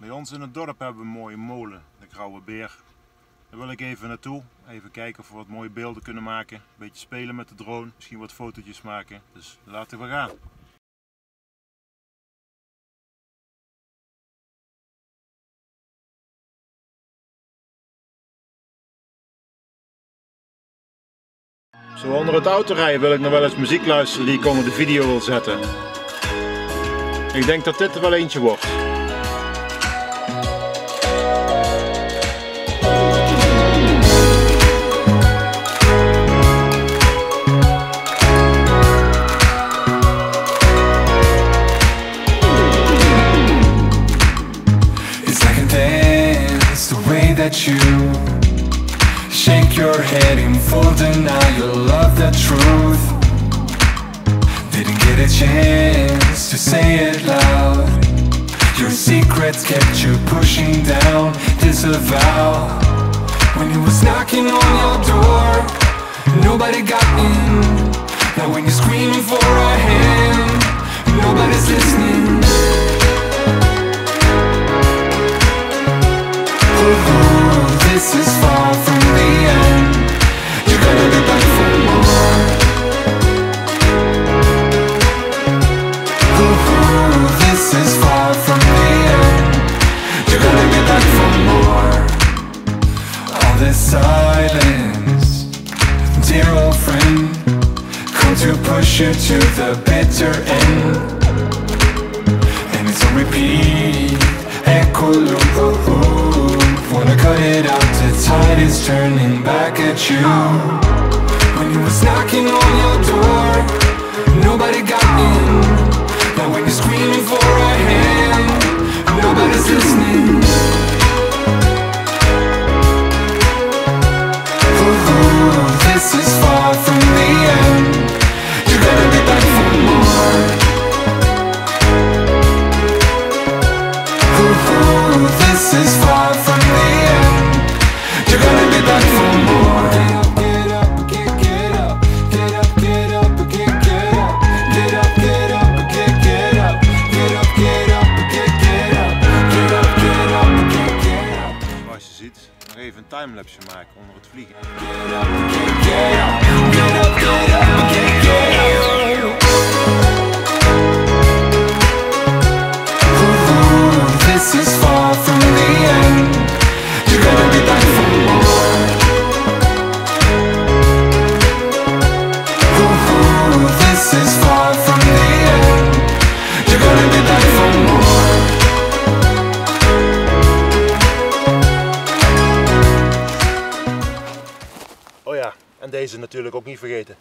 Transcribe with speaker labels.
Speaker 1: Bij ons in het dorp hebben we een mooie molen, de Grauwe Beer. Daar wil ik even naartoe, even kijken of we wat mooie beelden kunnen maken. Een beetje spelen met de drone, misschien wat fotootjes maken. Dus laten we gaan. Zo onder het autorijden wil ik nog wel eens muziek luisteren die ik onder de video wil zetten. Ik denk dat dit er wel eentje wordt.
Speaker 2: It's like a dance, the way that you shake your head in full denial of the truth. Didn't get a chance to say it loud. Your secrets kept you pushing down, disavow. When he was knocking on your door, nobody got in. Now when you're screaming for a hand, nobody's listening. Oh, this is far from the end. You're gonna be back for more. Oh, this is far from the end. You're gonna be back for more. All this silence, dear old friend, come to push you to the bitter end. And it's a repeat, echo loop. Wanna cut it out, the tide is turning back at you. When he was knocking on your door, nobody got in. Now when you're screaming for a hand, nobody's listening. Oh, this is far from the end. You're gonna be back for more. Oh, this is far from the end. You're gonna be back for more. Get up, get up, get up, get up, get up, get up, get up, get up, get up, get up, get up, get up, get up, get up.
Speaker 1: Zoals je ziet, nog even een timelapse maken onder het vliegen.
Speaker 2: Get up, get up, get up, get up, get up. Oh, this is far from the end. You're gonna be back for more. Oh, this is far from the end. You're gonna be back for more.
Speaker 1: Oh ja, en deze natuurlijk ook niet vergeten.